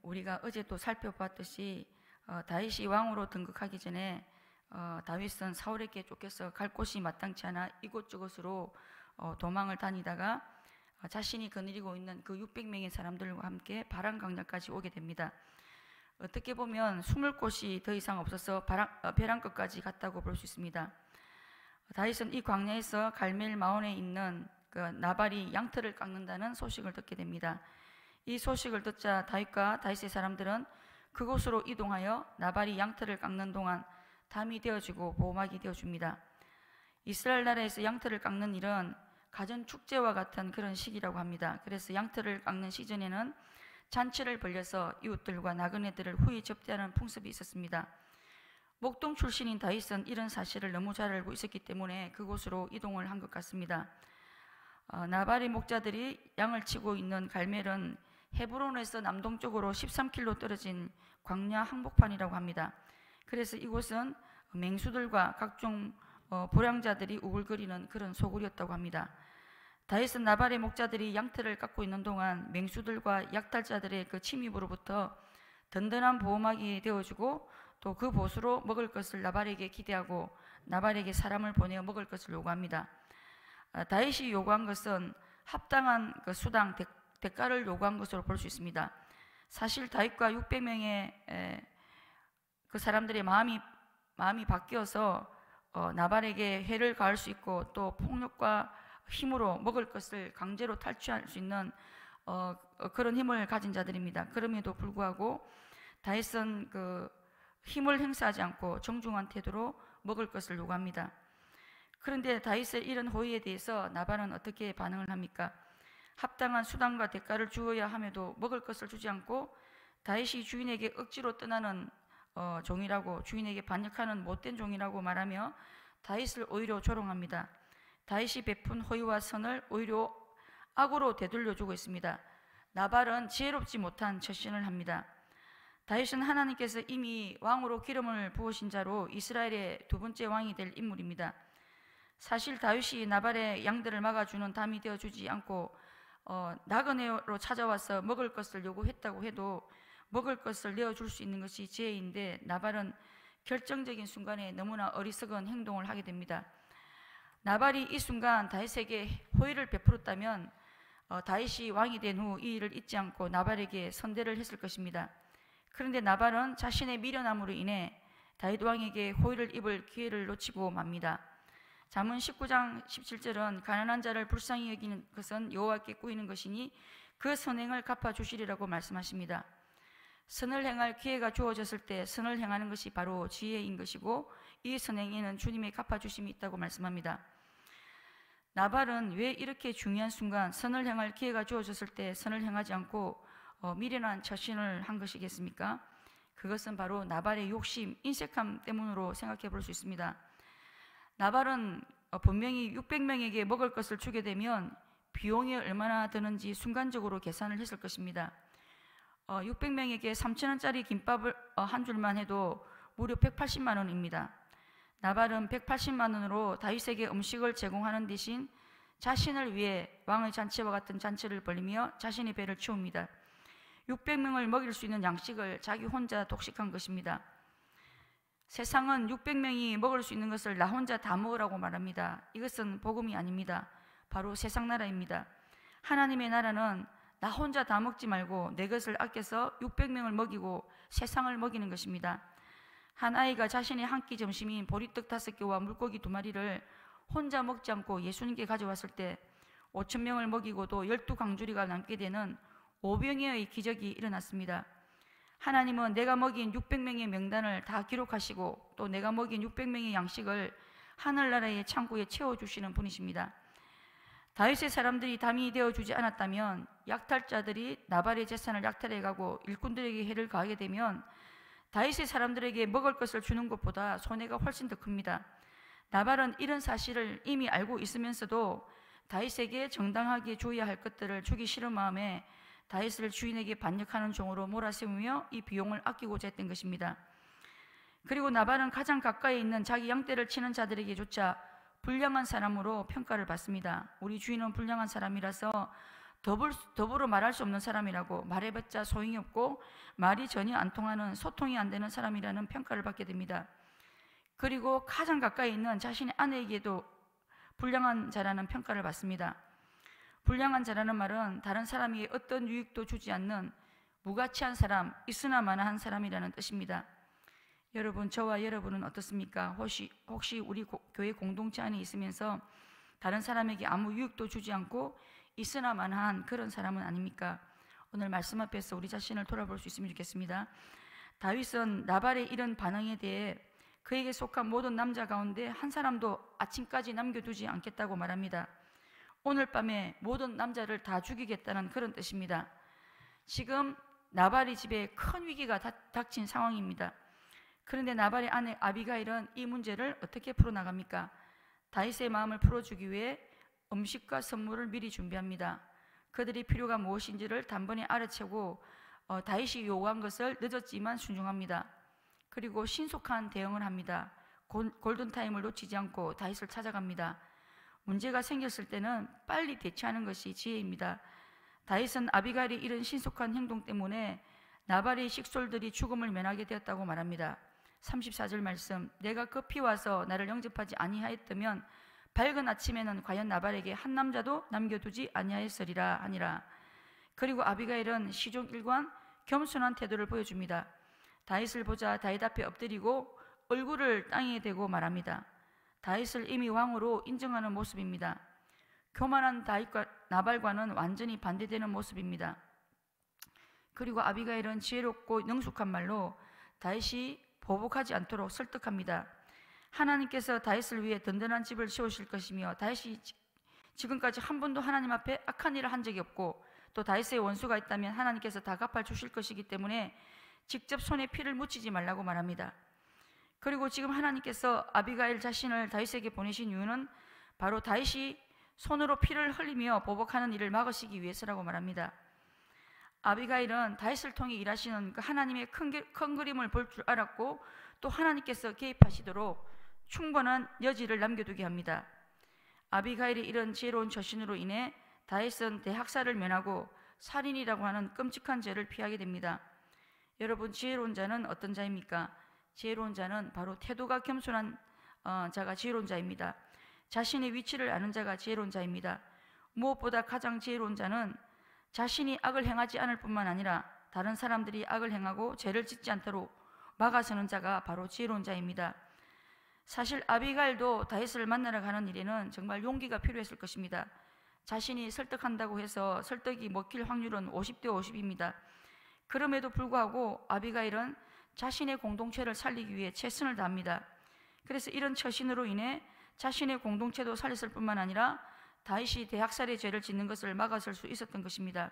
우리가 어제 또 살펴봤듯이 다윗이 왕으로 등극하기 전에 다윗은 사울에게 쫓겨서 갈 곳이 마땅치 않아 이곳저곳으로 도망을 다니다가 자신이 거느리고 있는 그 600명의 사람들과 함께 바람 강야까지 오게 됩니다. 어떻게 보면 숨을 곳이 더 이상 없어서 벼랑 끝까지 갔다고 볼 수 있습니다. 다윗은 이 광야에서 갈멜 마온에 있는 그 나발이 양털을 깎는다는 소식을 듣게 됩니다. 이 소식을 듣자 다윗과 다윗의 사람들은 그곳으로 이동하여 나발이 양털을 깎는 동안 담이 되어주고 보호막이 되어줍니다. 이스라엘 나라에서 양털을 깎는 일은 가전축제와 같은 그런 시기라고 합니다. 그래서 양털을 깎는 시즌에는 잔치를 벌려서 이웃들과 나그네들을 후히 접대하는 풍습이 있었습니다. 목동 출신인 다윗은 이런 사실을 너무 잘 알고 있었기 때문에 그곳으로 이동을 한 것 같습니다. 나발의 목자들이 양을 치고 있는 갈멜은 헤브론에서 남동쪽으로 13km 떨어진 광야 항복판이라고 합니다. 그래서 이곳은 맹수들과 각종 보량자들이 우글거리는 그런 소굴이었다고 합니다. 다윗은 나발의 목자들이 양털을 깎고 있는 동안 맹수들과 약탈자들의 그 침입으로부터 든든한 보호막이 되어주고 또 그 보수로 먹을 것을 나발에게 기대하고 나발에게 사람을 보내어 먹을 것을 요구합니다. 다윗이 요구한 것은 합당한 그 수당 대가를 요구한 것으로 볼 수 있습니다. 사실 다윗과 600명의 그 사람들의 마음이 바뀌어서 나발에게 해를 가할 수 있고 또 폭력과 힘으로 먹을 것을 강제로 탈취할 수 있는 그런 힘을 가진 자들입니다. 그럼에도 불구하고 다윗은 그 힘을 행사하지 않고 정중한 태도로 먹을 것을 요구합니다. 그런데 다윗의 이런 호의에 대해서 나발은 어떻게 반응을 합니까? 합당한 수당과 대가를 주어야 함에도 먹을 것을 주지 않고 다윗이 주인에게 억지로 떠나는 종이라고, 주인에게 반역하는 못된 종이라고 말하며 다윗을 오히려 조롱합니다. 다윗이 베푼 호의와 선을 오히려 악으로 되돌려주고 있습니다. 나발은 지혜롭지 못한 처신을 합니다. 다윗은 하나님께서 이미 왕으로 기름을 부으신 자로 이스라엘의 두 번째 왕이 될 인물입니다. 사실 다윗이 나발의 양들을 막아주는 담이 되어주지 않고 나그네로 찾아와서 먹을 것을 요구했다고 해도 먹을 것을 내어줄 수 있는 것이 지혜인데 나발은 결정적인 순간에 너무나 어리석은 행동을 하게 됩니다. 나발이 이 순간 다윗에게 호의를 베풀었다면 다윗이 왕이 된 후 이 일을 잊지 않고 나발에게 선대를 했을 것입니다. 그런데 나발은 자신의 미련함으로 인해 다윗 왕에게 호의를 입을 기회를 놓치고 맙니다. 잠언 19장 17절은 가난한 자를 불쌍히 여기는 것은 여호와께 꾸이는 것이니 그 선행을 갚아주시리라고 말씀하십니다. 선을 행할 기회가 주어졌을 때 선을 행하는 것이 바로 지혜인 것이고 이 선행에는 주님의 갚아주심이 있다고 말씀합니다. 나발은 왜 이렇게 중요한 순간 선을 행할 기회가 주어졌을 때 선을 행하지 않고 미련한 처신을 한 것이겠습니까? 그것은 바로 나발의 욕심, 인색함 때문으로 생각해 볼 수 있습니다. 나발은 분명히 600명에게 먹을 것을 주게 되면 비용이 얼마나 드는지 순간적으로 계산을 했을 것입니다. 600명에게 3,000원짜리 김밥을 한 줄만 해도 무려 180만 원입니다. 나발은 180만 원으로 다윗에게 음식을 제공하는 대신 자신을 위해 왕의 잔치와 같은 잔치를 벌이며 자신의 배를 채웁니다. 600명을 먹일 수 있는 양식을 자기 혼자 독식한 것입니다. 세상은 600명이 먹을 수 있는 것을 나 혼자 다 먹으라고 말합니다. 이것은 복음이 아닙니다. 바로 세상 나라입니다. 하나님의 나라는 나 혼자 다 먹지 말고 내 것을 아껴서 600명을 먹이고 세상을 먹이는 것입니다. 한 아이가 자신의 한 끼 점심인 보리떡 5개와 물고기 2마리를 혼자 먹지 않고 예수님께 가져왔을 때 5,000명을 먹이고도 12강주리가 남게 되는 오병이어의 기적이 일어났습니다. 하나님은 내가 먹인 600명의 명단을 다 기록하시고 또 내가 먹인 600명의 양식을 하늘나라의 창고에 채워주시는 분이십니다. 다윗의 사람들이 담이 되어주지 않았다면 약탈자들이 나발의 재산을 약탈해가고 일꾼들에게 해를 가하게 되면 다윗의 사람들에게 먹을 것을 주는 것보다 손해가 훨씬 더 큽니다. 나발은 이런 사실을 이미 알고 있으면서도 다윗에게 정당하게 줘야 할 것들을 주기 싫은 마음에 다윗을 주인에게 반역하는 종으로 몰아세우며 이 비용을 아끼고자 했던 것입니다. 그리고 나발은 가장 가까이 있는 자기 양떼를 치는 자들에게조차 불량한 사람으로 평가를 받습니다. 우리 주인은 불량한 사람이라서 더불어 말할 수 없는 사람이라고, 말해봤자 소용이 없고 말이 전혀 안 통하는, 소통이 안 되는 사람이라는 평가를 받게 됩니다. 그리고 가장 가까이 있는 자신의 아내에게도 불량한 자라는 평가를 받습니다. 불량한 자라는 말은 다른 사람에게 어떤 유익도 주지 않는 무가치한 사람, 있으나 마나한 사람이라는 뜻입니다. 여러분, 저와 여러분은 어떻습니까? 혹시 우리 교회 공동체 안에 있으면서 다른 사람에게 아무 유익도 주지 않고 있으나 마나한 그런 사람은 아닙니까? 오늘 말씀 앞에서 우리 자신을 돌아볼 수 있으면 좋겠습니다. 다윗은 나발의 이런 반응에 대해 그에게 속한 모든 남자 가운데 한 사람도 아침까지 남겨두지 않겠다고 말합니다. 오늘 밤에 모든 남자를 다 죽이겠다는 그런 뜻입니다. 지금 나발의 집에 큰 위기가 닥친 상황입니다. 그런데 나발의 아내 아비가일은 이 문제를 어떻게 풀어나갑니까? 다윗의 마음을 풀어주기 위해 음식과 선물을 미리 준비합니다. 그들이 필요가 무엇인지를 단번에 알아채고 다윗이 요구한 것을 늦었지만 순종합니다. 그리고 신속한 대응을 합니다. 골든타임을 놓치지 않고 다윗을 찾아갑니다. 문제가 생겼을 때는 빨리 대처하는 것이 지혜입니다. 다윗은 아비가일의 이런 신속한 행동 때문에 나발의 식솔들이 죽음을 면하게 되었다고 말합니다. 34절 말씀, 내가 급히 와서 나를 영접하지 아니하였다면 밝은 아침에는 과연 나발에게 한 남자도 남겨두지 아니하였으리라 하니라. 그리고 아비가일은 시종 일관 겸손한 태도를 보여줍니다. 다윗을 보자 다윗 앞에 엎드리고 얼굴을 땅에 대고 말합니다. 다윗을 이미 왕으로 인정하는 모습입니다. 교만한 다윗과 나발과는 완전히 반대되는 모습입니다. 그리고 아비가일은 지혜롭고 능숙한 말로 다윗이 보복하지 않도록 설득합니다. 하나님께서 다윗을 위해 든든한 집을 세우실 것이며 다윗이 지금까지 한 번도 하나님 앞에 악한 일을 한 적이 없고 또 다윗의 원수가 있다면 하나님께서 다 갚아 주실 것이기 때문에 직접 손에 피를 묻히지 말라고 말합니다. 그리고 지금 하나님께서 아비가일 자신을 다윗에게 보내신 이유는 바로 다윗이 손으로 피를 흘리며 보복하는 일을 막으시기 위해서라고 말합니다. 아비가일은 다윗을 통해 일하시는 그 하나님의 큰 그림을 볼 줄 알았고 또 하나님께서 개입하시도록 충분한 여지를 남겨두게 합니다. 아비가일의 이런 지혜로운 처신으로 인해 다윗은 대학살을 면하고 살인이라고 하는 끔찍한 죄를 피하게 됩니다. 여러분, 지혜로운 자는 어떤 자입니까? 지혜로운 자는 바로 태도가 겸손한 자가 지혜로운 자입니다. 자신의 위치를 아는 자가 지혜로운 자입니다. 무엇보다 가장 지혜로운 자는 자신이 악을 행하지 않을 뿐만 아니라 다른 사람들이 악을 행하고 죄를 짓지 않도록 막아서는 자가 바로 지혜로운 자입니다. 사실 아비가일도 다윗을 만나러 가는 일에는 정말 용기가 필요했을 것입니다. 자신이 설득한다고 해서 설득이 먹힐 확률은 50대 50입니다. 그럼에도 불구하고 아비가일은 자신의 공동체를 살리기 위해 최선을 다합니다. 그래서 이런 처신으로 인해 자신의 공동체도 살렸을 뿐만 아니라 다윗이 대학살의 죄를 짓는 것을 막았을 수 있었던 것입니다.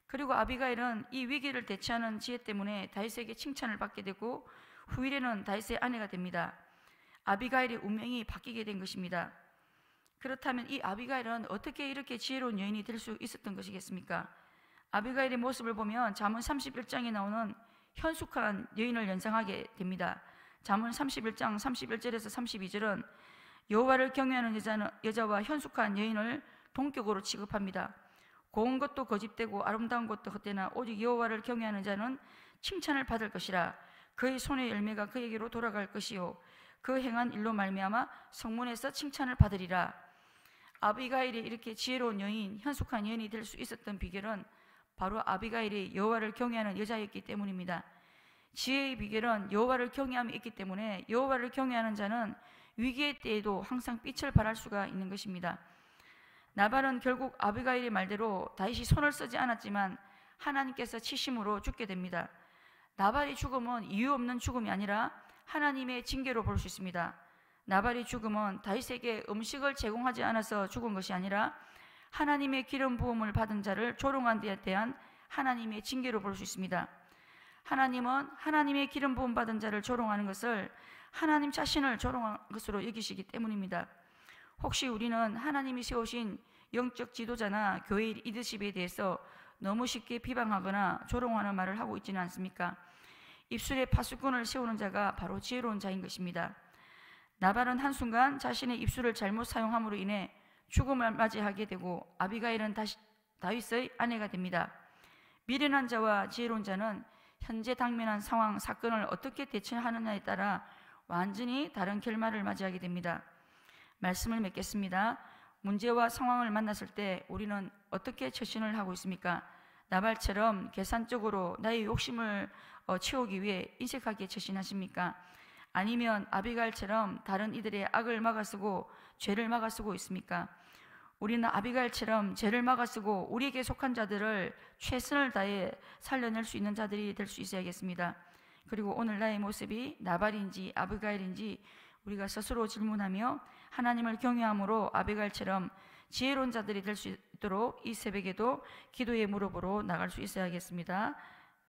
그리고 아비가일은 이 위기를 대처하는 지혜 때문에 다윗에게 칭찬을 받게 되고 후일에는 다윗의 아내가 됩니다. 아비가일의 운명이 바뀌게 된 것입니다. 그렇다면 이 아비가일은 어떻게 이렇게 지혜로운 여인이 될 수 있었던 것이겠습니까? 아비가일의 모습을 보면 잠언 31장에 나오는 현숙한 여인을 연상하게 됩니다. 잠언 31장 31절에서 32절은 여호와를 경외하는 여자와 현숙한 여인을 동격으로 취급합니다. 고운 것도 거짓되고 아름다운 것도 헛되나 오직 여호와를 경외하는 자는 칭찬을 받을 것이라. 그의 손의 열매가 그에게로 돌아갈 것이요 그 행한 일로 말미암아 성문에서 칭찬을 받으리라. 아비가일이 이렇게 지혜로운 여인, 현숙한 여인이 될 수 있었던 비결은 바로 아비가일이 여호와를 경외하는 여자였기 때문입니다. 지혜의 비결은 여호와를 경외함이 있기 때문에 여호와를 경외하는 자는 위기의 때에도 항상 빛을 발할 수가 있는 것입니다. 나발은 결국 아비가일의 말대로 다윗이 손을 쓰지 않았지만 하나님께서 치심으로 죽게 됩니다. 나발의 죽음은 이유 없는 죽음이 아니라 하나님의 징계로 볼 수 있습니다. 나발의 죽음은 다윗에게 음식을 제공하지 않아서 죽은 것이 아니라 하나님의 기름 부음을 받은 자를 조롱한 데에 대한 하나님의 징계로 볼 수 있습니다. 하나님은 하나님의 기름 부음 받은 자를 조롱하는 것을 하나님 자신을 조롱한 것으로 여기시기 때문입니다. 혹시 우리는 하나님이 세우신 영적 지도자나 교회 리더십에 대해서 너무 쉽게 비방하거나 조롱하는 말을 하고 있지는 않습니까? 입술에 파수꾼을 세우는 자가 바로 지혜로운 자인 것입니다. 나발은 한순간 자신의 입술을 잘못 사용함으로 인해 죽음을 맞이하게 되고 아비가일은 다윗의 아내가 됩니다. 미련한 자와 지혜로운 자는 현재 당면한 상황, 사건을 어떻게 대처하느냐에 따라 완전히 다른 결말을 맞이하게 됩니다. 말씀을 맺겠습니다. 문제와 상황을 만났을 때 우리는 어떻게 처신을 하고 있습니까? 나발처럼 계산적으로 나의 욕심을 채우기 위해 인색하게 처신하십니까? 아니면 아비갈처럼 다른 이들의 악을 막아쓰고 죄를 막아쓰고 있습니까? 우리는 아비갈처럼 죄를 막아쓰고 우리에게 속한 자들을 최선을 다해 살려낼 수 있는 자들이 될 수 있어야겠습니다. 그리고 오늘 나의 모습이 나발인지 아비갈인지 우리가 스스로 질문하며 하나님을 경외함으로 아비갈처럼 지혜로운 자들이 될 수 있도록 이 새벽에도 기도의 무릎으로 나갈 수 있어야겠습니다.